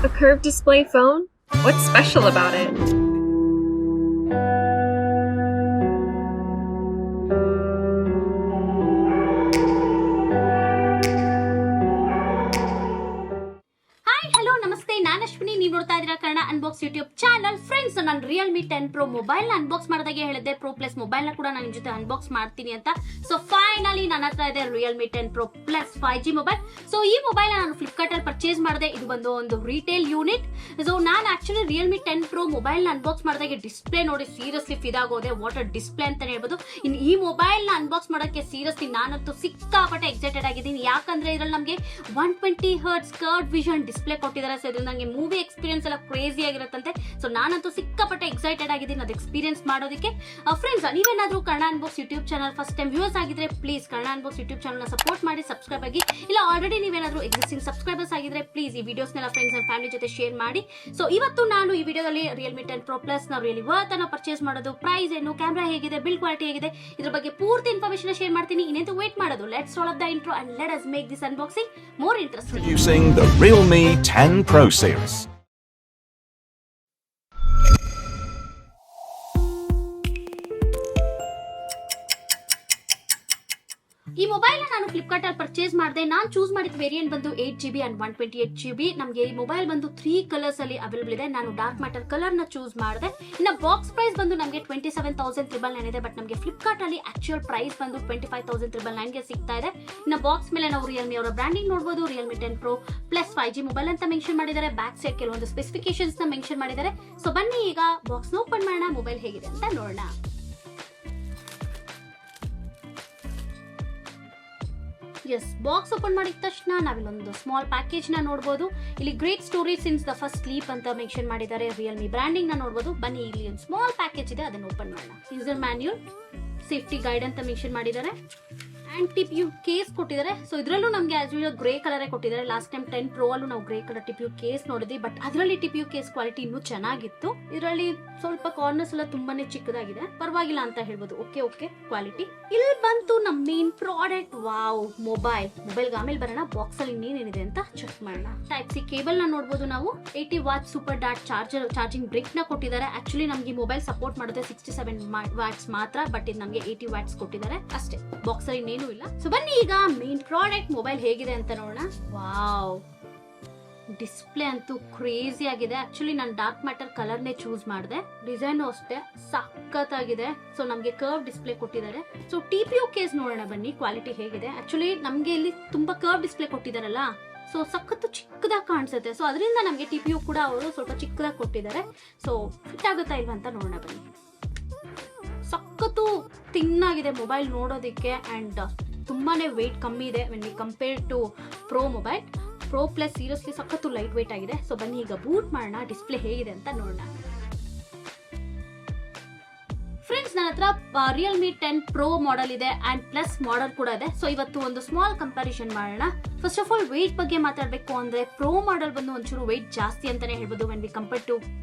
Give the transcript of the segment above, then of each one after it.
A curved display phone? What's special about it? ನೀವು ನೋಡ್ತಾ ಇದ್ದೀರಾ Kannada unbox YouTube channel. Friends, ನಾನು ರಿಯಲ್ಮಿ 10 Pro ಮೊಬೈಲ್ ಅನ್ಬಾಕ್ಸ್ ಮಾಡಿದಾಗೆ ಹೇಳಿದ್ದೆ Pro Plus mobile ನ ಕೂಡ ನಾನು ನಿಮ್ಮ ಜೊತೆ ಅನ್ಬಾಕ್ಸ್ ಮಾಡ್ತೀನಿ ಅಂತ. ಸೊ ಫೈನಲಿ ನನ್ನ ಹತ್ರ ಇದೆ Realme 10 Pro Plus 5G mobile. So ಈ ಮೊಬೈಲ್ ನಾನು ಫ್ಲಿಪ್ಕಾರ್ಟ್ ಅಲ್ಲಿ ಪರ್ಚೇಸ್ ಮಾಡಿದೆ. ಇದು ಬಂದು ಒಂದು ರಿಟೇಲ್ ಯೂನಿಟ್. ಸೊ ನಾನು ಆಕ್ಚುಲಿ ರಿಯಲ್ಮಿ 10 Pro ಮೊಬೈಲ್ ನ ಅನ್ಬಾಕ್ಸ್ ಮಾಡಿದಾಗೆ ಡಿಸ್ಪ್ಲೇ ನೋಡಿ ಸೀರಿಯಸ್ಲಿ ಫಿದಾಗೋದೆ. ವಾಟರ್ ಡಿಸ್ಪ್ಲೇ ಅಂತಾನೆ ಹೇಳ್ಬೋದು. ಇನ್ನು ಈ ಮೊಬೈಲ್ ನ ಅನ್ಬಾಕ್ಸ್ ಮಾಡೋಕ್ಕೆ ಸೀರಿಯಸ್ಲಿ ನಾನಂತೂ ಸಿಕ್ಕಾಪಟ್ಟೆ ಎಕ್ಸೈಟೆಡ್ ಆಗಿದ್ದೀನಿ. ಯಾಕಂದ್ರೆ ಇದ್ರಲ್ಲಿ ನಮಗೆ 120 Hz ಕರ್ವ್ ವಿಷನ್ ಡಿಸ್ಪ್ಲೇ ಕೊಟ್ಟಿದ್ದಾರೆ. ಸೊ ಇದು ನನಗೆ ಮೂವಿ ಎಕ್ಸ್ಪೀರಿಯನ್ಸ್ ಎಲ್ಲ ಕ್ರೇಜಿ ಆಗಿರುತ್ತಂತೆ. ಸೊ ನಾನಂತೂ ಸಿಕ್ಕಾಪಟ್ಟೆ ಎಕ್ಸೈಟೆಡ್ ಆಗಿದ್ದೀನಿ ಅದು ಎಕ್ಸ್ಪೀರಿಯನ್ಸ್ ಮಾಡೋದಕ್ಕೆ. ಫ್ರೆಂಡ್ಸ್, ನೀವೇನಾದ್ರೂ Kannada unbox YouTube channel first time views ಆಗಿದ್ರೆ please Kannada unbox YouTube channel ನ ಸಪೋರ್ಟ್ ಮಾಡಿ, ಸಬ್ಸ್ಕ್ರೈಬ್ ಆಗಿ. ಇಲ್ಲ ಆಲ್ರೆಡಿ ನೀವೇನಾದ್ರೂ ಎಕ್ಸಿಸ್ಟಿಂಗ್ ಸಬ್ಸ್ಕ್ರೈಬರ್ಸ್ ಆಗಿದ್ರೆ ಪ್ಲೀಸ್ ಈ ವಿಡಿಯೋಸ್ನೆಲ್ಲ ಫ್ರೆಂಡ್ಸ್ ಅಂಡ್ ಫ್ಯಾಮಿಲಿ ಜೊತೆ ಶೇರ್ ಮಾಡಿ. ಸೊ ಇವತ್ತು ನಾನು ಈ ವಿಡಿಯೋದಲ್ಲಿ ರಿಯಲ್ಮಿ 10 Pro Plus ನಾವು ರಿಯಲಿ ವರ್ತ್ ಅನ್ನ ಪರ್ಚೇಸ್ ಮಾಡೋದು, ಪ್ರೈಸ್ ಏನು, ಕ್ಯಾಮ್ರಾ ಹೇಗಿದೆ, ಬಿಲ್ಡ್ ಕ್ವಾಲಿಟಿ ಹೇಗಿದೆ, ಇದ್ರ ಬಗ್ಗೆ ಪೂರ್ತಿ ಇನ್ಫಾರ್ಮೇಷನ್ ಶೇರ್ ಮಾಡ್ತೀನಿ. ಇನ್ನೇನು ವೇಟ್ ಮಾಡೋದು, let's roll up the intro and let us make this unboxing more interesting. Introducing the REALME 10 Pro series. ಈ ಮೊಬೈಲ್ ನಾನು ಫ್ಲಿಪ್ಕಾರ್ಟ್ ಅಲ್ಲಿ ಪರ್ಚೇಸ್ ಮಾಡಿದೆ. ನಾನು ಚೂಸ್ ಮಾಡಿದ ವೇರಿಯಂಟ್ ಬಂದು 8GB ಅಂಡ್ 128GB. ನಮಗೆ ಈ ಮೊಬೈಲ್ ಬಂದು 3 ಕಲರ್ಸ್ ಅಲ್ಲಿ ಅವೈಲೇಬಲ್ ಇದೆ. ನಾನು ಡಾರ್ಕ್ ಮ್ಯಾಟರ್ ಕಲರ್ ನ ಚೂಸ್ ಮಾಡಿದೆ. ಇನ್ನು ಬಾಕ್ಸ್ ಪ್ರೈಸ್ ಬಂದು ನಮಗೆ 27,999 ಇದೆ. ಬಟ್ ನಮಗೆ ಫ್ಲಿಪ್ಕಾರ್ಟ್ ಅಲ್ಲಿ ಆಕ್ಚುಯಲ್ ಪ್ರೈಸ್ ಬಂದು 25,999 ಗೆ ಸಿಗ್ತಾ ಇದೆ. ಇನ್ನು ಬಾಕ್ಸ್ ಮೇಲೆ ನಾವು ರಿಯಲ್ಮಿ ಅವರ ಬ್ರಾಂಡಿಂಗ್ ನೋಡಬಹುದು. Realme 10 Pro Plus 5G mobile ಅಂತ ಮೆನ್ಷನ್ ಮಾಡಿದ್ದಾರೆ. ಬ್ಯಾಕ್ ಸೈಡ್ ಕೆಲವೊಂದು ಸ್ಪೆಸಿಫಿಕೇಶನ್ಸ್ ನ ಮೆನ್ಷನ್ ಮಾಡಿದ್ದಾರೆ. ಸೊ ಬನ್ನಿ ಈಗ ಬಾಕ್ಸ್ ನ ಓಪನ್ ಮಾಡೋಣ, ಮೊಬೈಲ್ ಹೇಗಿದೆ ಅಂತ ನೋಡೋಣ. ಎಸ್, ಬಾಕ್ಸ್ ಓಪನ್ ಮಾಡಿದ ತಕ್ಷಣ ನಾವಿಲ್ಲೊಂದು ಸ್ಮಾಲ್ ಪ್ಯಾಕೇಜ್ ನ ನೋಡಬಹುದು. ಇಲ್ಲಿ great story since the first sleep ಅಂತ ಮೆನ್ಷನ್ ಮಾಡಿದ್ದಾರೆ. ರಿಯಲ್ಮಿ ಬ್ರಾಂಡಿಂಗ್ ನ ನೋಡಬಹುದು. ಬನ್ನಿ ಇಲ್ಲಿ ಒಂದು ಸ್ಮಾಲ್ ಪ್ಯಾಕೇಜ್ ಇದೆ, ಅದನ್ನ ಓಪನ್ ಮಾಡೋಣ. ಯೂಸರ್ ಮ್ಯಾನ್ಯೂಲ್, ಸೇಫ್ಟಿ ಗೈಡ್ ಅಂತ ಮೆನ್ಷನ್ ಮಾಡಿದ್ದಾರೆ. ಅಂಡ್ ಟಿಪ್ ಯು ಕೇಸ್ ಕೊಟ್ಟಿದ್ದಾರೆ. ಸೊ ಇದರಲ್ಲೂ ನಮಗೆ ಆಸ್ ಯೂಶುವಲ್ ಗ್ರೇ ಕಲರ್ ಕೊಟ್ಟಿದ್ದಾರೆ. ಲಾಸ್ಟ್ ಟೈಮ್ 10 Pro ಅಲ್ಲೂ ನಾವು grey colour T P U case ನೋಡಿದ್ವಿ. ಬಟ್ ಅದರಲ್ಲಿ ಟಿಪ್ ಯು ಕೇಸ್ ಕ್ವಾಲಿಟಿ ಇನ್ನೂ ಚೆನ್ನಾಗಿತ್ತು. ಇದರಲ್ಲಿ ಸ್ವಲ್ಪ ಕಾರ್ನರ್ಸ್ ಎಲ್ಲ ತುಂಬಾನೇ ಚಿಕ್ಕದಾಗಿದೆ, ಪರವಾಗಿಲ್ಲ ಅಂತ ಹೇಳ್ಬೋದು. Okay quality. ಇಲ್ಲಿ ಬಂತು ನಮ್ಮ ಮೇನ್ ಪ್ರಾಡಕ್ಟ್. ವಾವ್, ಮೊಬೈಲ್ ಆಮೇಲೆ ಬರೋಣ. ಬಾಕ್ಸ್ ಅಲ್ಲಿ ಇನ್ನೇನಿದೆ ಅಂತ ಚೆಕ್ ಮಾಡೋಣ. ಟೈಪ್ ಸಿ ಕೇಬಲ್ ನ ನೋಡಬಹುದು ನಾವು. 80 what's super dot charging BRIC ನ ಕೊಟ್ಟಿದ್ದಾರೆ. ಆಕ್ಚುಲಿ ನಮಗೆ ಮೊಬೈಲ್ ಸಪೋರ್ಟ್ ಮಾಡುತ್ತೆ 67 ವಾಟ್ಸ್ ಮಾತ್ರ. ಬಟ್ ಇದು ನಮಗೆ 80 ವಾಟ್ಸ್ ಕೊಟ್ಟಿದ್ದಾರೆ ಅಷ್ಟೇ. ಬಾಕ್ಸ್ ಅಲ್ಲಿ ಇನ್ನೇನು ಇಲ್ಲ. ಸೊ ಬನ್ನಿ ಈಗ ಮೇನ್ ಪ್ರಾಡಕ್ಟ್ ಮೊಬೈಲ್ ಹೇಗಿದೆ ಅಂತ ನೋಡೋಣ. ವಾವ್, ಡಿಸ್ಪ್ಲೇ ಅಂತೂ ಕ್ರೇಜಿ ಆಗಿದೆ. ಆಕ್ಚುಲಿ ನಾನು ಡಾರ್ಕ್ ಮ್ಯಾಟರ್ ಕಲರ್ ನೇ ಚೂಸ್ ಮಾಡಿದೆ. ಡಿಸೈನ್ ಅಷ್ಟೇ ಸಖತ್ತಾಗಿದೆ. ಸೊ ನಮಗೆ ಕರ್ವ್ ಡಿಸ್ಪ್ಲೇ ಕೊಟ್ಟಿದ್ದಾರೆ. ಸೊ ಟಿಪಿಯು ಕೇಸ್ ನೋಡೋಣ ಬನ್ನಿ, ಕ್ವಾಲಿಟಿ ಹೇಗಿದೆ. ಆಕ್ಚುಲಿ ನಮಗೆ ಇಲ್ಲಿ ತುಂಬಾ ಕರ್ವ್ ಡಿಸ್ಪ್ಲೇ ಕೊಟ್ಟಿದಾರಲ್ಲ, ಸೊ ಸಖತ್ತು ಚಿಕ್ಕದಾಗಿ ಕಾಣಿಸುತ್ತೆ. ಸೊ ಅದರಿಂದ ನಮಗೆ ಟಿಪಿಯು ಕೂಡ ಅವರು ಸ್ವಲ್ಪ ಚಿಕ್ಕದಾಗಿ ಕೊಟ್ಟಿದ್ದಾರೆ. ಸೊ ಫಿಟ್ ಆಗುತ್ತಾ ಇಲ್ವಾ ಅಂತ ನೋಡೋಣ ಬನ್ನಿ. ಸಖತ್ತು ತಿನ್ನಾಗಿದೆ ಮೊಬೈಲ್ ನೋಡೋದಕ್ಕೆ. ಅಂಡ್ ತುಂಬಾನೇ ವೆಯ್ಟ್ ಕಮ್ಮಿ ಇದೆ when we compare to pro mobile. Pro Plus seriously ಸಖತ್ತು ಲೈಟ್ ವೇಟ್ ಆಗಿದೆ. ಸೊ ಬನ್ನಿ ಈಗ ಬೂಟ್ ಮಾಡೋಣ, ಡಿಸ್ಪ್ಲೇ ಹೇಗಿದೆ ಅಂತ ನೋಡೋಣ. ಫ್ರೆಂಡ್ಸ್, ನನ್ನ ಹತ್ರ ರಿಯಲ್ಮಿ 10 Pro ಮಾಡೆಲ್ ಇದೆ ಅಂಡ್ ಪ್ಲಸ್ ಮಾಡೆಲ್ ಕೂಡ ಇದೆ. ಸೊ ಇವತ್ತು ಒಂದು ಸ್ಮಾಲ್ ಕಂಪ್ಯಾರಿಸನ್ ಮಾಡೋಣ. ಫಸ್ಟ್ ಆಫ್ ಆಲ್ ವೆಯ್ಟ್ ಬಗ್ಗೆ ಮಾತಾಡಬೇಕು ಅಂದ್ರೆ ಪ್ರೋ ಮಾಡೆಲ್ ಬಂದು ಒಂಚೂರು ವೆಯ್ಟ್ ಜಾಸ್ತಿ ಅಂತಾನೆ ಹೇಳ್ಬೋದು when we compare to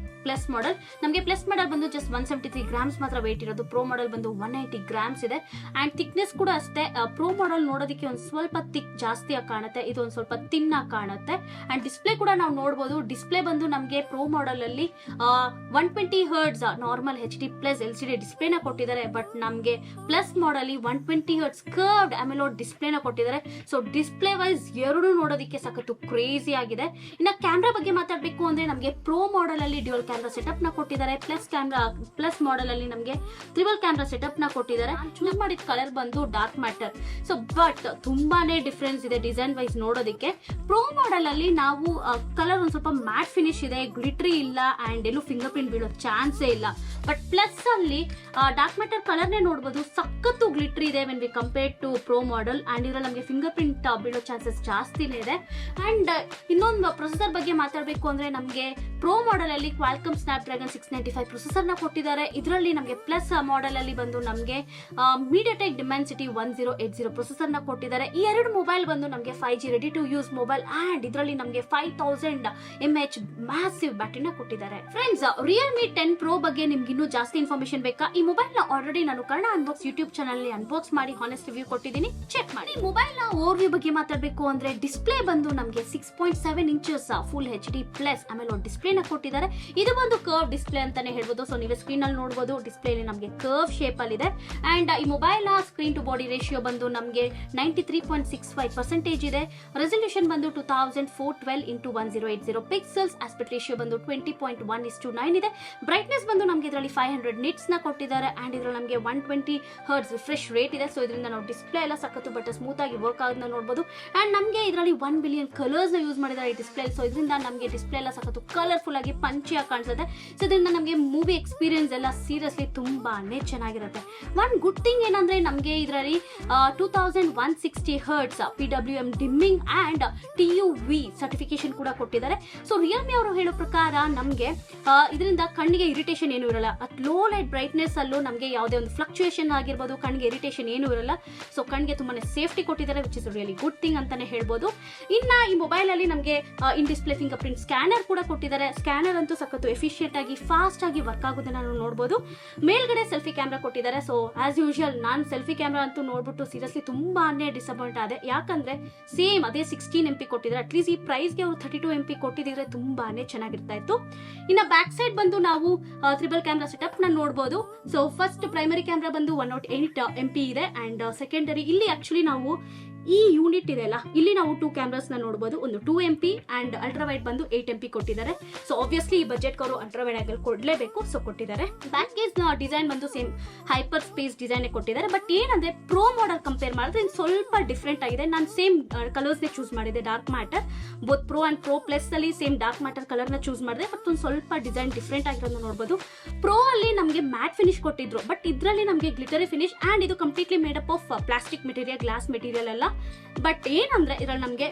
plus model. ನಮಗೆ ಪ್ಲಸ್ ಮಾಡೆಲ್ ಬಂದು ಜಸ್ಟ್ 173 ಗ್ರಾಮ್ಸ್ ಮಾತ್ರ ವೆಯ್ಟ್ ಇರೋದು. ಪ್ರೋ ಮಾಡೆಲ್ ಬಂದು 180 ಗ್ರಾಮ್ಸ್ ಇದೆ. ಅಂಡ್ ಥಿಕ್ನೆಸ್ ಕೂಡ ಅಷ್ಟೇ. ಪ್ರೋ ಮಾಡೆಲ್ ನೋಡೋದಕ್ಕೆ ಒಂದು ಸ್ವಲ್ಪ ಥಿಕ್ ಜಾಸ್ತಿ ಆಗಿ ಕಾಣುತ್ತೆ, ಇದು ಒಂದು ಸ್ವಲ್ಪ ತಿನ್ ಆಗಿ ಕಾಣುತ್ತೆ. ಅಂಡ್ ಡಿಸ್ಪ್ಲೇ ಕೂಡ ನಾವು ನೋಡಬಹುದು. ಡಿಸ್ಪ್ಲೇ ಬಂದು ನಮಗೆ ಪ್ರೋ ಮಾಡೆಲ್ ಅಲ್ಲಿ 120 Hz normal HD plus LCD ಡಿಸ್ಪ್ಲೇನ ಕೊಟ್ಟಿದ್ದಾರೆ. ಬಟ್ ನಮಗೆ plus model 120 Hz curved AMOLED ಡಿಸ್ಪ್ಲೇನ ಕೊಟ್ಟಿದ್ದಾರೆ. ಸೊ ಡಿಸ್ಪ್ಲೇ ವೈಸ್ ಎರಡು ನೋಡೋದಕ್ಕೆ ಸಖತ್ತು ಕ್ರೇಜಿ ಆಗಿದೆ. ಇನ್ನು ಕ್ಯಾಮ್ರಾ ಬಗ್ಗೆ ಮಾತಾಡಬೇಕು ಅಂದ್ರೆ ನಮಗೆ ಪ್ರೋ ಮಾಡೆಲ್ ಅಲ್ಲಿ ಡ್ಯುಯಲ್ ಕ್ಯಾಮ್ರಾ ಸೆಟಪ್ ನ ಕೊಟ್ಟಿದ್ದಾರೆ. ಪ್ಲಸ್ ಮಾಡೆಲ್ ಅಲ್ಲಿ ನಮಗೆ ಟ್ರಿಬಲ್ ಕ್ಯಾಮ್ರಾ ಸೆಟಪ್ ನ ಕೊಟ್ಟಿದ್ದಾರೆ. ಚೂಸ್ ಮಾಡಿದ ಕಲರ್ ಬಂದು ಡಾರ್ಕ್ ಮ್ಯಾಟರ್. ಸೊ ಬಟ್ ತುಂಬಾನೇ ಡಿಫ್ರೆನ್ಸ್ ಇದೆ ಡಿಸೈನ್ ವೈಸ್ ನೋಡೋದಕ್ಕೆ. ಪ್ರೋ ಮಾಡೆಲ್ ಅಲ್ಲಿ ನಾವು ಕಲರ್ ಒಂದ್ ಸ್ವಲ್ಪ ಮ್ಯಾಟ್ ಫಿನಿಶ್ ಇದೆ, ಗ್ಲಿಟ್ರಿ ಇಲ್ಲ ಅಂಡ್ ಎಲ್ಲೂ ಫಿಂಗರ್ ಪ್ರಿಂಟ್ ಬೀಳೋ ಚಾನ್ಸೇ ಇಲ್ಲ. ಬಟ್ ಪ್ಲಸ್ ಅಲ್ಲಿ ಡಾರ್ಕ್ ಮ್ಯಾಟರ್ ಕಲರ್ ನೇ ನೋಡಬಹುದು, ಸಖತ್ತು ಗ್ಲಿಟ್ರಿ ಇದೆ when we compare to pro model. And ಇದ್ರಲ್ಲಿ ನಮಗೆ ಫಿಂಗರ್ ಪ್ರಿಂಟ್ ಬೀಳೋ ಚಾನ್ಸಸ್ ಜಾಸ್ತಿನೇ ಇದೆ. ಅಂಡ್ ಇನ್ನೊಂದು ಪ್ರೊಸೆಸರ್ ಬಗ್ಗೆ ಮಾತಾಡಬೇಕು ಅಂದ್ರೆ ನಮಗೆ ಪ್ರೋ ಮಾಡೆಲ್ ಅಲ್ಲಿ ಕ್ವಾಲ್ಕಾಮ್ ಕ್ವಾಲ್ಕಮ್ ಸ್ನ್ಯಾಪ್ಡ್ರ್ಯಾಗನ್ 695 ಪ್ರೊಸೆಸರ್ನ ಕೊಟ್ಟಿದ್ದಾರೆ. ಇದರಲ್ಲಿ ನಮಗೆ ಪ್ಲಸ್ ಮಾಡೆಲ್ ಅಲ್ಲಿ ಬಂದು ನಮಗೆ ಮೀಡಿಯಾಟೆಕ್ ಡಿಮೆನ್ಸಿಟಿ 1080 ಪ್ರೊಸೆಸರ್ನ ಕೊಟ್ಟಿದ್ದಾರೆ. ಈ ಎರಡು ಮೊಬೈಲ್ ಬಂದು ನಮಗೆ 5G ready to use mobile and ಇದರಲ್ಲಿ ನಮಗೆ 5000 mAh ಮ್ಯಾಸಿವ್ ಬ್ಯಾಟರಿನ ಕೊಟ್ಟಿದ್ದಾರೆ. ಫ್ರೆಂಡ್ಸ್, ರಿಯಲ್ಮಿ 10 Pro ಬಗ್ಗೆ ನಿಮ್ಗೆ ಇನ್ನೂ ಜಾಸ್ತಿ ಇನ್ಫಾರ್ಮೇಶನ್ ಬೇಕಾ? ಈ ಮೊಬೈಲ್ ನ ಆಲ್ರೆಡಿ ನಾನು ಕನ್ನಡ ಅನ್ಬಾಕ್ಸ್ ಯೂಟ್ಯೂಬ್ ಚಾನಲ್ ನಲ್ಲಿ ಅನ್ಬಾಕ್ಸ್ ಮಾಡಿ ಹಾನೆಸ್ಟ್ ರಿವ್ಯೂ ಕೊಟ್ಟಿದ್ದೀನಿ, ಚೆಕ್ ಮಾಡಿ. ಈ ಮೊಬೈಲ್ ನ ಓವರ್ವ್ಯೂ ಬಗ್ಗೆ ಮಾತಾಡಬೇಕು ಅಂದ್ರೆ ಡಿಸ್ಪ್ಲೇ ಬಂದು ನಮಗೆ 6.7 inches full HD plus AMOLED display ನ ಕೊಟ್ಟಿದ್ದಾರೆ. ಇದು ಒಂದು ಕರ್ವ್ ಡಿಸ್ಪ್ಲೇ ಅಂತಾನೆ ಹೇಳ್ಬೋದು. ಸೊ ನೀವು ಸ್ಕ್ರೀನ್ ಅಲ್ಲಿ ನೋಡಬಹುದು, ಡಿಸ್ಪ್ಲೇ ನಮಗೆ ಕರ್ವ್ ಶೇಪ್ ಅಲ್ಲಿ ಇದೆ. ಅಂಡ್ ಈ ಮೊಬೈಲ್ ನ ಸ್ಕ್ರೀನ್ ಟು ಬಾಡಿ ರೇಷಿಯೋ ಬಂದು ನಮಗೆ 93.65% ಇದೆ. ರೆಸಲ್ಯೂಷನ್ ಬಂದು 2412x1080 ಪಿಕ್ಸೆಲ್ಸ್. ಆಸ್ಪೆಕ್ಟ್ ರೇಷಿಯೋ ಬಂದು 20.1:9 ಇದೆ. ಬ್ರೈಟ್ನೆಸ್ ಬಂದು ನಮಗೆ ಇದರಲ್ಲಿ 500 ನಿಟ್ಸ್ ನ ಕೊಟ್ಟಿದ್ದಾರೆ. ಅಂಡ್ ಇದರಲ್ಲಿ ನಮಗೆ 120 Hz ರಿಫ್ರೆಶ್ ರೇಟ್ ಇದೆ. ಸೊ ಇದರಿಂದ ನಾವು ಡಿಸ್ಪ್ಲೇ ಎಲ್ಲ ಸಖತ್ತು ಬಟ್ ಸ್ಮೂತ್ ಆಗಿ ವರ್ಕ್ ಆಗೋದನ್ನ ನೋಡಬಹುದು. ಅಂಡ್ ನಮಗೆ ಇದರಲ್ಲಿ 1 ಬಿಲಿಯನ್ ಕಲರ್ಸ್ ನ ಯೂಸ್ ಮಾಡಿದ್ದಾರೆ ಈ ಡಿಸ್ಪ್ಲೇ. ಸೊ ಇದರಿಂದ ನಮಗೆ ಡಿಸ್ಪ್ಲೇ ಎಲ್ಲ ಸಖತ್ತು ಕಲರ್ಫುಲ್ ಆಗಿ ಪಂಚಿಯಾಗಿ ಕಾಣಿಸುತ್ತೆ. ಸೊ ಇದರಿಂದ ನಮಗೆ ಮೂವಿ ಎಕ್ಸ್ಪೀರಿಯನ್ಸ್ ಎಲ್ಲ ಸೀರಿಯಸ್ಲಿ ತುಂಬಾನೇ ಚೆನ್ನಾಗಿರುತ್ತೆ. ಒನ್ ಗುಡ್ ಥಿಂಗ್ ಏನಂದ್ರೆ ನಮಗೆ ಇದರಲ್ಲಿ 2160 Hz PWM dimming and TUV certification ಕೂಡ ಕೊಟ್ಟಿದ್ದಾರೆ. ಸೊ ರಿಯಲ್ಮಿ ಅವರು ಹೇಳೋ ಪ್ರಕಾರ ನಮಗೆ ಇದರಿಂದ ಕಣ್ಣಿಗೆ ಇರಿಟೇಷನ್ ಏನು ಇರಲ್ಲ. ಲೋ ಲೈಟ್ ಬ್ರೈಟ್ನೆಸ್ ಅಲ್ಲೂ ನಮಗೆ ಯಾವುದೇ ಒಂದು ಫ್ಲಕ್ಚುಯೇಷನ್ ಆಗಿರ್ಬೋದು, ಕಣ್ಣಿಗೆ ಇರಿಟೇಷನ್ ಏನು ಇರಲ್ಲ. ಸೊ ಕಣ್ಣಿಗೆ ತುಂಬಾನೇ ಸೇಫ್ಟಿ ಕೊಟ್ಟಿದ್ದಾರೆ, which is really good thing ಅಂತಾನೆ ಹೇಳ್ಬೋದು. ಇನ್ನ ಈ ಮೊಬೈಲ್ ಅಲ್ಲಿ ನಮಗೆ ಇನ್ ಡಿಸ್ಪ್ಲೇ ಫಿಂಗರ್ ಪ್ರಿಂಟ್ ಸ್ಕ್ಯಾನರ್ ಕೂಡ ಕೊಟ್ಟಿದ್ದಾರೆ. ಸ್ಕ್ಯಾನರ್ ಅಂತೂ ಸಖತ್ತು ಎಫಿಷಿಯಂಟ್ ಆಗಿ ಫಾಸ್ಟ್ ಆಗಿ ವರ್ಕ್ ಆಗೋದನ್ನ ನಾವು ನೋಡಬಹುದು. ಮೇಲ್ಗಡೆ ಸೆಲ್ಫಿ ಕ್ಯಾಮ್ರಾ ಕೊಟ್ಟಿದ್ದಾರೆ. ಸೊ ಆಸ್ ಯೂಶುವಲ್ ನಾನು ಸೆಲ್ಫಿ ಕ್ಯಾಮ್ರಾ ಅಂತೂ ನೋಡ್ಬಿಟ್ಟು ಸೀರಿಯಸ್ಲಿ ತುಂಬಾನೇ ಡಿಸಪಾಯಿಂಟ್ ಆದೆ. ಯಾಕಂದ್ರೆ ಸೇಮ್ ಅದೇ 16 MP ಕೊಟ್ಟಿದ್ದಾರೆ. ಅಟ್ಲೀಸ್ಟ್ ಈ ಪ್ರೈಸ್ಗೆ ಅವರು 32 MP ಕೊಟ್ಟಿದ್ರೆ ತುಂಬಾನೇ ಚೆನ್ನಾಗಿರ್ತಾ ಇತ್ತು. ಇನ್ನ ಬ್ಯಾಕ್ ಸೈಡ್ ಬಂದು ನಾವು ಟ್ರಿಬಲ್ ಕ್ಯಾಮ್ರಾ ಸೆಟಪ್ ನ ನೋಡಬಹುದು. ಸೊ ಫಸ್ಟ್ ಪ್ರೈಮರಿ ಕ್ಯಾಮ್ರಾ ಬಂದು 108 MP ಇದೆ. ಅಂಡ್ ಸೆಕೆಂಡರಿ ಇಲ್ಲಿ ಆಕ್ಚುಲಿ ನಾವು ಈ ಯೂನಿಟ್ ಇದೆ ಅಲ್ಲ, ಇಲ್ಲಿ ನಾವು 2 ಕ್ಯಾಮ್ರಾಸ್ ನ ನೋಡಬಹುದು. ಒಂದು 2 MP ಅಂಡ್ ಅಲ್ಟ್ರಾ ವೈಡ್ ಬಂದು 8 MP ಕೊಟ್ಟಿದ್ದಾರೆ. ಸೊ ಆಬ್ವಿಯಸ್ಲಿ ಈ ಬಜೆಟ್ ಅವರು ಅಲ್ಟ್ರಾ ವೈಡ್ ಆಂಗಲ್ ಕೊಡ್ಲೇಬೇಕು. ಸೊ ಕೊಟ್ಟಿದ್ದಾರೆ. ಬ್ಯಾಕ್ ಕೇಸ್ ಡಿಸೈನ್ ಬಂದು ಸೇಮ್ ಹೈಪರ್ ಸ್ಪೇಸ್ ಡಿಸೈನ್ ಕೊಟ್ಟಿದ್ದಾರೆ. ಬಟ್ ಏನಂದ್ರೆ ಪ್ರೋ ಮಾಡೆಲ್ ಕಂಪೇರ್ ಮಾಡಿದ್ರೆ ಸ್ವಲ್ಪ ಡಿಫ್ರೆಂಟ್ ಆಗಿದೆ. ನಾನು ಸೇಮ್ ಕಲರ್ಸ್ ನೇ ಚೂಸ್ ಮಾಡಿದೆ, dark matter. Both pro and pro plus ಅಲ್ಲಿ ಸೇಮ್ ಡಾರ್ಕ್ ಮ್ಯಾಟರ್ ಕಲರ್ ನ ಚೂಸ್ ಮಾಡಿದೆ. ಬಟ್ ಒಂದು ಸ್ವಲ್ಪ ಡಿಸೈನ್ ಡಿಫ್ರೆಂಟ್ ಆಗಿರೋದನ್ನ ನೋಡಬಹುದು. ಪ್ರೋ ಅಲ್ಲಿ ನಮಗೆ ಮ್ಯಾಟ್ ಫಿನಿಶ್ ಕೊಟ್ಟಿದ್ರು, ಬಟ್ ಇದರಲ್ಲಿ ನಮಗೆ ಗ್ಲಿಟರಿ ಫಿನಿಶ್ ಅಂಡ್ ಇದು completely made up of plastic material, glass material ಅಲ್ಲ. ಬಟ್ ಏನಂದ್ರೆ ಇದರಲ್ಲಿ ನಮಗೆ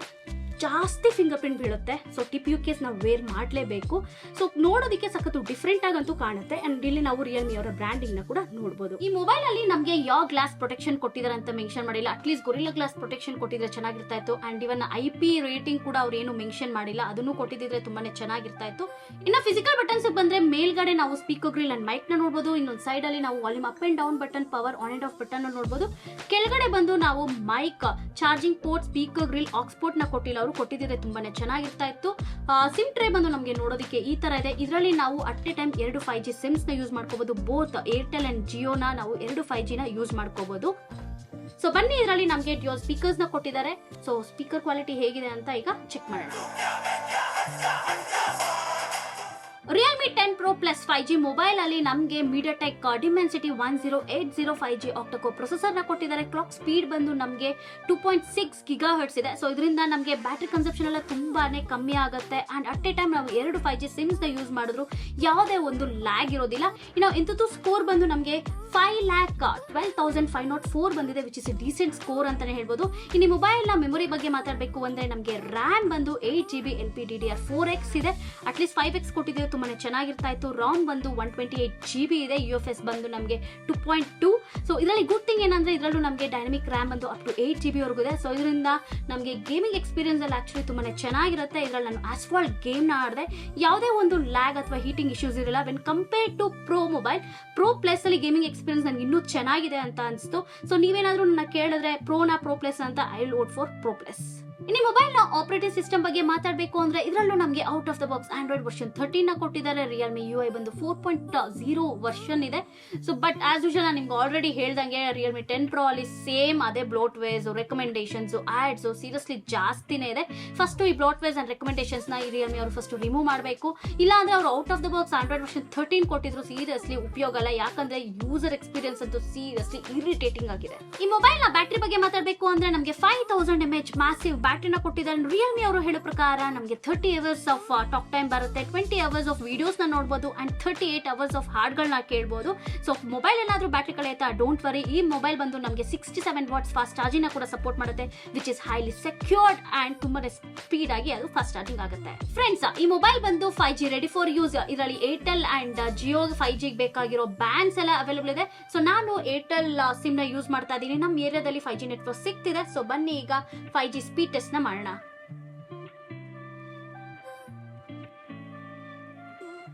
ಜಾಸ್ತಿ ಫಿಂಗರ್ ಪ್ರಿಂಟ್ ಬೀಳುತ್ತೆ. ಸೊ ಟಿಪ್ ಯು ಕೇಸ್ ನಾವು ವೇರ್ ಮಾಡಲೇಬೇಕು. ಸೊ ನೋಡೋದಕ್ಕೆ ಸಖತ್ತು ಡಿಫ್ರೆಂಟ್ ಆಗಂತೂ ಕಾಣುತ್ತೆ. ಅಂಡ್ ಇಲ್ಲಿ ನಾವು ರಿಯಲ್ಮಿ ಅವರ ಬ್ರ್ಯಾಂಡಿಂಗ್ ನ ಕೂಡ ನೋಡಬಹುದು. ಈ ಮೊಬೈಲ್ ಅಲ್ಲಿ ನಮಗೆ ಯಾವ ಗ್ಲಾಸ್ ಪ್ರೊಟೆಕ್ಷನ್ ಕೊಟ್ಟಿದ್ದಾರೆ ಅಂತ ಮೆನ್ಷನ್ ಮಾಡಿಲ್ಲ. ಅಟ್ಲೀಸ್ಟ್ ಗೊರಿಲ್ಲಾ ಗ್ಲಾಸ್ ಪ್ರೊಟೆಕ್ಷನ್ ಕೊಟ್ಟಿದ್ರೆ ಚೆನ್ನಾಗಿರ್ತಾ ಇತ್ತು. ಅಂಡ್ ಇವನ್ IP ರೇಟಿಂಗ್ ಕೂಡ ಅವ್ರು ಏನು ಮೆನ್ಷನ್ ಮಾಡಿಲ್ಲ, ಅದನ್ನು ಕೊಟ್ಟಿದ್ರೆ ತುಂಬಾನೇ ಚೆನ್ನಾಗಿರ್ತಾ ಇತ್ತು. ಇನ್ನು ಫಿಸಿಕಲ್ ಬಟನ್ಸ್ ಬಂದ್ರೆ ಮೇಲ್ಗಡೆ ನಾವು ಸ್ಪೀಕರ್ ಗ್ರಿಲ್ ಅಂಡ್ ಮೈಕ್ ನ ನೋಡಬಹುದು. ಇನ್ನೊಂದು ಸೈಡ್ ಅಲ್ಲಿ ನಾವು volume up and down button, power on and off button ನೋಡಬಹುದು. ಕೆಳಗಡೆ ಬಂದು ನಾವು mic, charging port, speaker grill, aux port ನ ಕೊಟ್ಟಿಲ್ಲ, ಅವರು ಕೊಟ್ಟಿದ್ರೆ ತುಂಬಾನೇ ಚೆನ್ನಾಗಿರ್ತಾ ಇತ್ತು. ಸಿಮ್ ಟ್ರೇ ಬಂದು ನಮಗೆ ನೋಡೋದಕ್ಕೆ ಈ ತರ ಇದೆ. ಇದರಲ್ಲಿ ನಾವು at A time 2 5G Sims ನ ಯೂಸ್ ಮಾಡ್ಕೋಬಹುದು. ಬೋತ್ ಏರ್ಟೆಲ್ ಅಂಡ್ ಜಿಯೋನ ನಾವು 2 5G ನ ಯೂಸ್ ಮಾಡ್ಕೋಬಹುದು. ಸೊ ಬನ್ನಿ, ಇದರಲ್ಲಿ ನಮಗೆ ಡ್ಯುಯಲ್ ಸ್ಪೀಕರ್ಸ್ ನ ಕೊಟ್ಟಿದ್ದಾರೆ. ಸೊ ಸ್ಪೀಕರ್ ಕ್ವಾಲಿಟಿ ಹೇಗಿದೆ ಅಂತ ಈಗ ಚೆಕ್ ಮಾಡೋಣ. Realme 10 Pro plus 5G mobile ಅಲ್ಲಿ ನಮಗೆ ಮೀಡಿಯಾಟೆಕ್ ಡಿಮೆನ್ಸಿಟಿ 1080 5G ಆಕ್ಟೋಕೋರ್ ಪ್ರೊಸೆಸರ್ ನ ಕೊಟ್ಟಿದ್ದಾರೆ. ಕ್ಲಾಕ್ ಸ್ಪೀಡ್ ಬಂದು ನಮಗೆ 2.6 GHz ಇದೆ. ಸೊ ಇದರಿಂದ ನಮಗೆ ಬ್ಯಾಟರಿ ಕನ್ಸಂಪ್ಷನ್ ಎಲ್ಲ ತುಂಬಾನೇ ಕಮ್ಮಿ ಆಗುತ್ತೆ. ಅಂಡ್ ಅಟ್ ಎ ಟೈಮ್ ನಾವು 2 5G ಸಿಮ್ಸ್ ನ ಯೂಸ್ ಮಾಡಿದ್ರು ಯಾವುದೇ ಒಂದು ಲ್ಯಾಗ್ ಇರೋದಿಲ್ಲ. ಇನ್ನು AnTuTu ಸ್ಕೋರ್ ಬಂದು ನಮಗೆ 5,12,504 ಬಂದಿದೆ, ವಿಚ್ ಇಸ್ ಡೀಸೆಂಟ್ ಸ್ಕೋರ್ ಅಂತಾನೆ ಹೇಳ್ಬೋದು. ಇನ್ನು ಮೊಬೈಲ್ ನ ಮೆಮೊರಿ ಬಗ್ಗೆ ಮಾತಾಡಬೇಕು ಅಂದ್ರೆ ನಮಗೆ ರ್ಯಾಮ್ ಬಂದು 8GB LPDDR4X ಇದೆ. ಅಟ್ಲೀಸ್ಟ್ 5X ಕೊಟ್ಟಿದ್ರೆ ತುಂಬಾನೇ ಚೆನ್ನಾಗಿರ್ತಾ ಇತ್ತು. ರಾಮ್ ಬಂದು 128GB ಇದೆ. UFS ಬಂದು ನಮಗೆ 2.2. ಸೊ ಇದರಲ್ಲಿ ಗುಡ್ ಥಿಂಗ್ ಏನಂದ್ರೆ ಇದರಲ್ಲೂ ನಮಗೆ ಡೈನಮಿಕ್ ರ್ಯಾಮ್ ಬಂದು ಅಪ್ ಟು 8GB ವರೆಗೂ ಇದೆ. ಸೊ ಇದರಿಂದ ನಮಗೆ ಗೇಮಿಂಗ್ ಎಕ್ಸ್ಪೀರಿಯನ್ಸ್ ಅಲ್ಲಿ ಆಕ್ಚುಲಿ ತುಂಬಾನೇ ಚೆನ್ನಾಗಿರುತ್ತೆ. ಇದರಲ್ಲಿ ನಾನು ಆಸ್ಫಾಲ್ಟ್ ಗೇಮ್ ನ ಆಡಿದೆ, ಯಾವುದೇ ಒಂದು ಲ್ಯಾಗ್ ಅಥವಾ ಹೀಟಿಂಗ್ ಇಶ್ಯೂಸ್ ಇರಲ್ಲ. When compare to pro mobile, pro plus ಅಲ್ಲಿ ಗೇಮಿಂಗ್ ಎಕ್ಸ್ಪೀರಿಯನ್ಸ್ ನನಗೆ ಇನ್ನೂ ಚೆನ್ನಾಗಿದೆ ಅಂತ ಅನಿಸ್ತು. ಸೊ ನೀವೇನಾದ್ರೂ ನನ್ನ ಕೇಳಿದ್ರೆ ಪ್ರೋನಾ ಪ್ರೋ ಪ್ಲಸ್ ಅಂತ, I will vote for pro plus. ಇನ್ನು ಮೊಬೈಲ್ ನ ಆಪರೇಟಿಂಗ್ ಸಿಸ್ಟಮ್ ಬಗ್ಗೆ ಮಾತಾಡಬೇಕು ಅಂದ್ರೆ ಇದರಲ್ಲೂ ನಮಗೆ out of the box Android version 13 ನ ಕೊಟ್ಟಿದ್ದಾರೆ. ರಿಯಲ್ಮಿ UI ಬಂದು 4.0 ವರ್ಷನ್ ಇದೆ. ಸೊ ಬಟ್ ಆಸ್ ಯೂಶುವಲ್ ನಾನು ನಿಮ್ಗೆ ಆಲ್ರೆಡಿ ಹೇಳ್ದಂಗೆ ರಿಯಲ್ಮಿ 10 Pro ಅಲ್ಲಿ ಸೇಮ್ ಅದೇ bloatwares, recommendations, ads seriously ಜಾಸ್ತಿನೇ ಇದೆ. ಫಸ್ಟ್ ಈ ಬ್ಲೋಟ್ ವೇಸ್ ಅಂಡ್ ರೆಕಮೆಂಡೇಶನ್ಸ್ ನ ಈ ರಿಯಲ್ಮಿ ಅವರು ಫಸ್ಟ್ ರಿಮೂವ್ ಮಾಡಬೇಕು. ಇಲ್ಲ ಅಂದ್ರೆ ಅವರು out of the box Android version 13 ಕೊಟ್ಟಿದ್ರು ಸೀರಿಯಸ್ಲಿ ಉಪಯೋಗ ಅಲ್ಲ. ಯಾಕಂದ್ರೆ ಯೂಸರ್ ಎಕ್ಸ್ಪೀರಿಯನ್ಸ್ ಅಂತೂ ಸೀರಿಯಸ್ಲಿ ಇರಿಟೇಟಿಂಗ್ ಆಗಿದೆ. ಈ ಮೊಬೈಲ್ ನ ಬ್ಯಾಟರಿ ಬಗ್ಗೆ ಮಾತಾಡಬೇಕು ಅಂದ್ರೆ ನಮಗೆ 5000 mAh ಮ್ಯಾಸಿವ್ ಬ್ಯಾಟ್ರಿನ ಕೊಟ್ಟಿದ್ದಾರೆ. ರಿಯಲ್ಮಿ ಅವರು ಹೇಳೋ ಪ್ರಕಾರ ನಮಗೆ 30 ಅವರ್ಸ್ ಆಫ್ ಟಾಕ್ ಟೈಮ್ ಬರುತ್ತೆ, 20 ಅವರ್ಸ್ ಆಫ್ ವಿಡಿಯೋಸ್ನ ನೋಡ್ಬೋದು ಅಂಡ್ 38 ಅವರ್ಸ್ ಆಫ್ ಹಾಡ್ಗಳನ್ನ ಕೇಳ್ಬೋದು. ಸೊ ಮೊಬೈಲ್ ಏನಾದರೂ ಬ್ಯಾಟ್ರಿ ಕಳೆಯುತ್ತಾ ಡೋಂಟ್ ವರಿ, ಈ ಮೊಬೈಲ್ ಬಂದು ನಮಗೆ 67 ವಾಟ್ಸ್ ಫಾಸ್ಟ್ ಚಾರ್ಜಿಂಗ್ ಕೂಡ ಸಪೋರ್ಟ್ ಮಾಡುತ್ತೆ, which is highly secured and ತುಂಬಾ ಸ್ಪೀಡ್ ಆಗಿ ಅದು ಫಾಸ್ಟ್ ಚಾರ್ಜಿಂಗ್ ಆಗುತ್ತೆ. ಫ್ರೆಂಡ್ಸ್, ಈ ಮೊಬೈಲ್ ಬಂದು 5G ರೆಡಿ ಫಾರ್ ಯೂಸ್. ಇದರಲ್ಲಿ ಏರ್ಟೆಲ್ ಅಂಡ್ ಜಿಯೋ 5G ಬೇಕಾಗಿರೋ ಬ್ಯಾಂಡ್ಸ್ ಎಲ್ಲ ಅವೈಲೇಬಲ್ ಇದೆ. ಸೊ ನಾನು ಏರ್ಟೆಲ್ ಸಿಮ್ ನ ಯೂಸ್ ಮಾಡ್ತಾ ಇದ್ದೀನಿ. ನಮ್ಮ ಏರಿಯಾದಲ್ಲಿ 5G ನೆಟ್ವರ್ಕ್ ಸಿಗ್ತಿದೆ. ಸೊ ಬನ್ನಿ ಈಗ 5G ಸ್ಪೀಡ್ ಟೆಸ್ಟ್ ನ ಮಾಡೋಣ.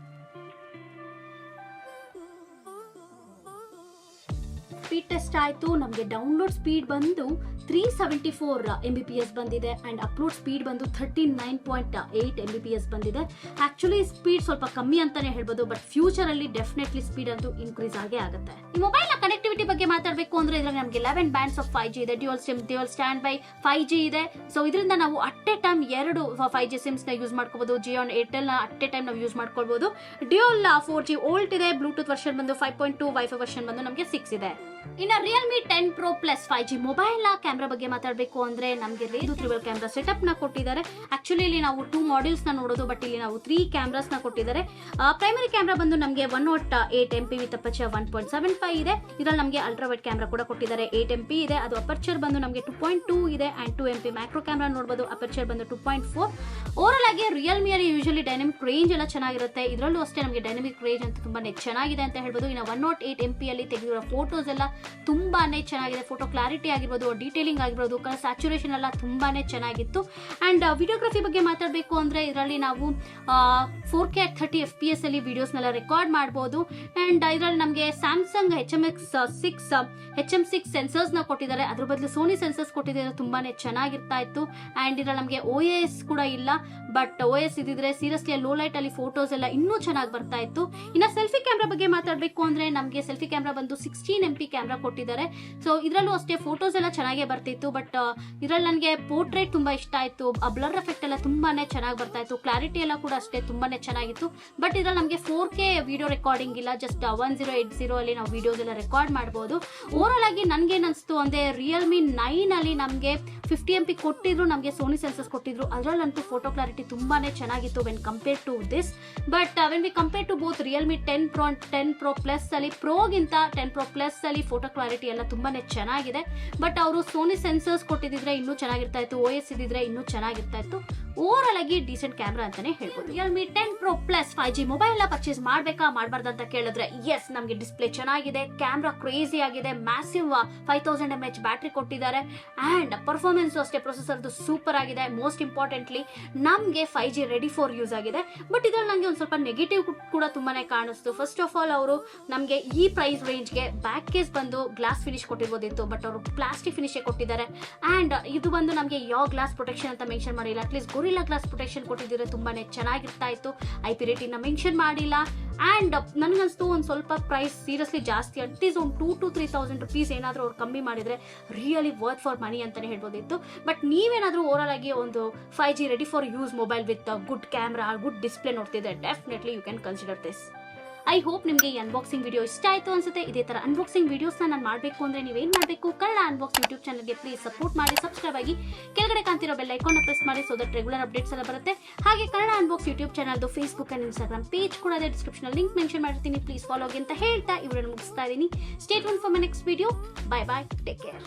ಸ್ಪೀಡ್ ಟೆಸ್ಟ್ ಆಯಿತು. ನಮಗೆ ಡೌನ್ಲೋಡ್ ಸ್ಪೀಡ್ ಬಂದು 374 Mbps ಬಂದಿದೆ ಅಂಡ್ ಅಪ್ಲೋಡ್ ಸ್ಪೀಡ್ ಬಂದು 39.8 Mbps ಬಂದಿದೆ. ಆಕ್ಚುಲಿ ಸ್ಪೀಡ್ ಸ್ವಲ್ಪ ಕಮ್ಮಿ ಅಂತಾನೆ ಹೇಳ್ಬೋದು, ಬಟ್ ಫ್ಯೂಚರ್ ಅಲ್ಲಿ ಡೆಫಿನೆಟ್ಲಿ ಸ್ಪೀಡ್ ಅಂತೂ ಇನ್ಕ್ರೀಸ್ ಆಗೇ ಆಗುತ್ತೆ. ಈ ಮೊಬೈಲ್ ನ ಕನೆಕ್ಟಿವಿಟಿ ಬಗ್ಗೆ ಮಾತಾಡಬೇಕು ಅಂದ್ರೆ ಇದ್ರಲ್ಲಿ ನಮಗೆ 11 ಬ್ಯಾಂಡ್ಸ್ ಆಫ್ 5G ಇದೆ, dual sim, dual stand by 5G ಇದೆ. ಸೊ ಇದರಿಂದ ನಾವು at A time 2 5G Sims ನ ಯೂಸ್ ಮಾಡ್ಕೋಬಹುದು. ಜಿಯೋ ಏರ್ಟೆಲ್ ನ ಅಟ್ ಎ ಟೈಮ್ ನಾವು ಯೂಸ್ ಮಾಡ್ಕೊಳ್ಬಹುದು. ಡ್ಯುಯಲ್ 4G ಓಲ್ಟ್ ಇದೆ, ಬ್ಲೂಟೂತ್ ವರ್ಷನ್ ಬಂದು 5.2, ವೈಫೈ ವರ್ಷನ್ ಬಂದು ನಮಗೆ 6 ಇದೆ. ಇನ್ನು Realme 10 Pro Plus 5G mobile ನ ಕ್ಯಾಮ್ರಾ ಬಗ್ಗೆ ಮಾತಾಡಬೇಕು ಅಂದ್ರೆ ನಮಗೆ ತ್ರಿಬಲ್ ಕ್ಯಾಮ್ರಾ ಸೆಟಪ್ ನ ಕೊಟ್ಟಿದ್ದಾರೆ. ಆಕ್ಚುಲಿ ಇಲ್ಲಿ ನಾವು 2 ಮಾಡ್ಯೂಲ್ಸ್ ನ ನೋಡೋದು, ಬಟ್ ಇಲ್ಲಿ ನಾವು 3 ಕ್ಯಾಮ್ರಾಸ್ ನ ಕೊಟ್ಟಿದ್ದಾರೆ. ಪ್ರೈಮರಿ ಕ್ಯಾಮ್ರಾ ಬಂದು ನಮಗೆ 108 MP ವಿತ್ ಅಪರ್ಚರ್ 1.75 ಇದೆ. ಇದರಲ್ಲಿ ನಮಗೆ ಅಲ್ಟ್ರಾ ವೈಡ್ ಕ್ಯಾಮ್ರಾ ಕೂಡ ಕೊಟ್ಟಿದ್ದಾರೆ, 8 MP ಇದೆ. ಅದು ಅಪರ್ಚರ್ ಬಂದು ನಮಗೆ 2.2 ಇದೆ ಅಂಡ್ 2 MP ಮ್ಯಾಕ್ರೋ ಕ್ಯಾಮ್ರಾ ನೋಡಬಹುದು, ಅಪರ್ಚರ್ ಬಂದು 2.4. ಓವರ್ ಆಗಿ ರಿಯಲ್ಮಿ ಅಲ್ಲಿ ಯೂಶಲಿ ಡೈನಮಿಕ್ ರೇಂಜ್ ಎಲ್ಲ ಚೆನ್ನಾಗಿರುತ್ತೆ. ಇದರಲ್ಲೂ ಅಷ್ಟೇ ನಮಗೆ ಡೈನಮಿಕ್ ರೇಂಜ್ ಅಂತ ತುಂಬಾನೇ ಚೆನ್ನಾಗಿದೆ ಅಂತ ಹೇಳ್ಬೋದು. ಇನ್ನು 108 MP ಅಲ್ಲಿ ತೆಗೆದಿರೋ ಫೋಟೋಸ್ ಎಲ್ಲ ತುಂಬಾನೇ ಚೆನ್ನಾಗಿದೆ. ಫೋಟೋ ಕ್ಲಾರಿಟಿ ಆಗಿರ್ಬೋದು, ಡೀಟೇಲಿಂಗ್ ಆಗಿರ್ಬೋದು, ಕಲರ್ ಸ್ಯಾಚುರೇಷನ್ ಎಲ್ಲ ತುಂಬಾನೇ ಚೆನ್ನಾಗಿತ್ತು. ಅಂಡ್ ವಿಡಿಯೋಗ್ರಫಿ ಬಗ್ಗೆ ಮಾತಾಡಬೇಕು ಅಂದ್ರೆ ಇದರಲ್ಲಿ ನಾವು 4K at 30 FPS ಅಲ್ಲಿ ವಿಡಿಯೋಸ್ನೆಲ್ಲ ರೆಕಾರ್ಡ್ ಮಾಡಬಹುದು. ಅಂಡ್ ಇದರಲ್ಲಿ ನಮಗೆ ಸ್ಯಾಮ್ಸಂಗ್ HM6 ಸೆನ್ಸರ್ಸ್ ನ ಕೊಟ್ಟಿದ್ದಾರೆ, ಅದ್ರ ಬದಲು ಸೋನಿ ಸೆನ್ಸರ್ಸ್ ಕೊಟ್ಟಿದ್ದಾರೆ, ತುಂಬಾನೇ ಚೆನ್ನಾಗಿರ್ತಾ ಇತ್ತು. ಅಂಡ್ ಇದರಲ್ಲಿ ನಮಗೆ OS ಕೂಡ ಇಲ್ಲ, ಬಟ್ OS ಇದ್ದಿದ್ರೆ ಸೀರಿಯಸ್ಲಿ ಲೋ ಲೈಟ್ ಅಲ್ಲಿ ಫೋಟೋಸ್ ಎಲ್ಲ ಇನ್ನೂ ಚೆನ್ನಾಗಿ ಬರ್ತಾ ಇತ್ತು. ಇನ್ನು ಸೆಲ್ಫಿ ಕ್ಯಾಮ್ರಾ ಬಗ್ಗೆ ಮಾತಾಡಬೇಕು ಅಂದ್ರೆ ನಮಗೆ ಸೆಲ್ಫಿ ಕ್ಯಾಮ್ರಾ ಬಂದು 16 MP ಕ್ಯಾಮ್ರಾ ಕೊಟ್ಟಿದ್ದಾರೆ. ಸೊ ಇದರಲ್ಲೂ ಅಷ್ಟೇ ಫೋಟೋಸ್ ಎಲ್ಲ ಚೆನ್ನಾಗೇ ಬರ್ತಿತ್ತು, ಬಟ್ ಇದರಲ್ಲಿ ನನಗೆ ಪೋರ್ಟ್ರೇಟ್ ತುಂಬಾ ಇಷ್ಟ ಆಯ್ತು. ಬ್ಲರ್ ಎಫೆಕ್ಟ್ ಎಲ್ಲ ತುಂಬಾನೇ ಚೆನ್ನಾಗಿ ಬರ್ತಾ ಇತ್ತು, ಕ್ಲಾರಿಟಿ ಎಲ್ಲ ಕೂಡ ಅಷ್ಟೇ ತುಂಬಾನೇ ಚೆನ್ನಾಗಿತ್ತು. ಬಟ್ ಇದರಲ್ಲಿ ನಮಗೆ 4K ವಿಡಿಯೋ ರೆಕಾರ್ಡಿಂಗ್ ಇಲ್ಲ, ಜಸ್ಟ್ 1080 ಅಲ್ಲಿ ನಾವು ವಿಡಿಯೋಸ್ ಎಲ್ಲ ರೆಕಾರ್ಡ್ ಮಾಡಬಹುದು. ಓವರಾಲ್ ಆಗಿ ನನ್ಗೆ ಏನಿಸ್ತು ಅಂದ್ರೆ ರಿಯಲ್ಮಿ 9 ಅಲ್ಲಿ ನಮಗೆ 50 MP ಕೊಟ್ಟಿದ್ರು, ನಮಗೆ ಸೋನಿ ಸೆನ್ಸರ್ಸ್ ಕೊಟ್ಟಿದ್ರು, ಅದರಲ್ಲಂತೂ ಫೋಟೋ ಕ್ಲಾರಿಟಿ ತುಂಬಾನೇ ಚೆನ್ನಾಗಿತ್ತು when compare to this. But when we compare to both Realme 10 Pro and 10 Pro Plus ಅಲ್ಲಿ ಪ್ರೋಗಿಂತ 10 Pro Plus ಅಲ್ಲಿ ಫೋಟೋ ಕ್ಲಾರಿಟಿ ಎಲ್ಲ ತುಂಬಾನೇ ಚೆನ್ನಾಗಿದೆ. ಬಟ್ ಅವರು ಸೋನಿ ಸೆನ್ಸರ್ಸ್ ಕೊಟ್ಟಿದ್ರೆ ಇನ್ನೂ ಚೆನ್ನಾಗಿರ್ತಾ ಇತ್ತು, OS ಇದ್ದಿದ್ರೆ ಇನ್ನೂ ಚೆನ್ನಾಗಿರ್ತಾ ಇತ್ತು. ಓವರಾಲ್ ಆಗಿ ಡೀಸೆಂಟ್ ಕ್ಯಾಮ್ರಾ ಅಂತಾನೆ ಹೇಳ್ಬೋದು. Realme 10 Pro Plus 5G mobile ನ ಪರ್ಚೇಸ್ ಮಾಡ್ಬೇಕಾ ಮಾಡಬಾರ್ದು ಅಂತ ಕೇಳಿದ್ರೆ ಎಸ್, ನಮಗೆ ಡಿಸ್ಪ್ಲೇ ಚೆನ್ನಾಗಿದೆ, ಕ್ಯಾಮ್ರಾ ಕ್ರೇಜಿ ಆಗಿದೆ, ಮ್ಯಾಸಿವ್ 5000 mAh ಬ್ಯಾಟ್ರಿ ಕೊಟ್ಟಿದ್ದಾರೆ ಅಂಡ್ ಪರ್ಫಾರ್ಮೆನ್ಸ್ ಅಷ್ಟೇ ಪ್ರೊಸೆಸರ್ದು ಸೂಪರ್ ಆಗಿದೆ. ಮೋಸ್ಟ್ ಇಂಪಾರ್ಟೆಂಟ್ಲಿ ನಮಗೆ 5G ರೆಡಿ ಫಾರ್ ಯೂಸ್ ಆಗಿದೆ. ಬಟ್ ಇದರಲ್ಲಿ ನನಗೆ ಒಂದು ಸ್ವಲ್ಪ ನೆಗೆಟಿವ್ ಕೂಡ ತುಂಬಾನೇ ಕಾಣಿಸ್ತು. ಫಸ್ಟ್ ಆಫ್ ಆಲ್ ಅವರು ನಮಗೆ ಈ ಪ್ರೈಸ್ ರೇಂಜ್ಗೆ ಬ್ಯಾಕ್ ಕೇಸ್ ಬಂದು ಗ್ಲಾಸ್ ಫಿನಿಶ್ ಕೊಟ್ಟಿರ್ಬೋದಿತ್ತು, ಬಟ್ ಅವರು ಪ್ಲಾಸ್ಟಿಕ್ ಫಿನಿಶ್ ಕೊಟ್ಟಿದ್ದಾರೆ. ಅಂಡ್ ಇದು ಬಂದು ನಮಗೆ ಯಾವ ಗ್ಲಾಸ್ ಪ್ರೊಟೆಕ್ಷನ್ ಅಂತ ಮೆನ್ಷನ್ ಮಾಡಿಲ್ಲ, ಅಟ್ಲೀಸ್ಟ್ ಗೊರಿಲ್ಲಾ ಗ್ಲಾಸ್ ಪ್ರೊಟೆಕ್ಷನ್ ಕೊಟ್ಟಿದ್ರೆ ತುಂಬಾನೇ ಚೆನ್ನಾಗಿರ್ತಾ ಇತ್ತು. IP ರೇಟಿಂಗ್ ನ ಮೆನ್ಷನ್ ಮಾಡಿಲ್ಲ. ಅಂಡ್ ನನಗನ್ಸ್ತು ಒಂದು ಸ್ವಲ್ಪ ಪ್ರೈಸ್ ಸೀರಿಯಸ್ಲಿ ಜಾಸ್ತಿ, ಅಟ್ಲೀಸ್ಟ್ ಒಂದು 2,000 to 3,000 rupees ಏನಾದರೂ ಅವ್ರು ಕಮ್ಮಿ ಮಾಡಿದ್ರೆ ರಿಯಲಿ ವರ್ತ್ ಫಾರ್ ಮನಿ ಅಂತಾನೆ ಹೇಳ್ಬೋದಿತ್ತು. ಬಟ್ ನೀವೇನಾದರೂ ಓವರಾಲ್ ಆಗಿ ಒಂದು 5G ready for use mobile with good camera, good display ನೋಡ್ತಿದ್ರೆ definitely you can consider this. I hope ನಿಮಗೆ ಈ ಅನ್ಬಾಕ್ಸಿಂಗ್ ವಿಡಿಯೋ ಇಷ್ಟ ಆಯಿತು ಅನ್ಸುತ್ತೆ. ಇದೇ ಥರ ಅನ್ಬಾಕ್ಸಿಂಗ್ ವಿಡಿಯೋಸ್ನ ನಾನು ಮಾಡಬೇಕು ಅಂದರೆ ನೀವೇನು ಮಾಡಬೇಕು, ಕನ್ನಡ ಅನ್ಬಾಕ್ಸ್ ಯೂಟ್ಯೂಬ್ ಚಾನಲ್ಗೆ ಪ್ಲೀಸ್ ಸಪೋರ್ಟ್ ಮಾಡಿ, ಸಬ್ಸ್ಕ್ರೈಬ್ ಆಗಿ, ಕೆಳಗಡೆ ಕಾಣ್ತಿರೋ ಬೆಲ್ ಐಕಾನ್ನ ಪ್ರೆಸ್ ಮಾಡಿ, ಸೊ ದಟ್ ರೆಗ್ಯುಲರ್ ಅಪ್ಡೇಟ್ಸ್ ಎಲ್ಲ ಬರುತ್ತೆ. ಹಾಗೆ ಕನ್ನಡ ಅನ್ಬಾಕ್ಸ್ ಯೂಟ್ಯೂಬ್ ಚಾನಲ್ದು ಫೇಸ್ಬುಕ್ ಆ್ಯಂಡ್ ಇನ್ಸ್ಟಾಗ್ರಾಮ್ ಪೇಜ್ ಕೂಡ ಇದೆ, ಡಿಸ್ಕ್ರಿಪ್ಷನಲ್ಲಿ ಲಿಂಕ್ ಮೆನ್ಷನ್ ಮಾಡಿರ್ತೀನಿ, ಪ್ಲೀಸ್ ಫಾಲೋ ಆಗಿ ಅಂತ ಹೇಳ್ತಾ ಇವರನ್ನು ಮುಗಿಸ್ತಾ ಇದ್ದೀನಿ. Stay tune for my next video. Bye bye, take care.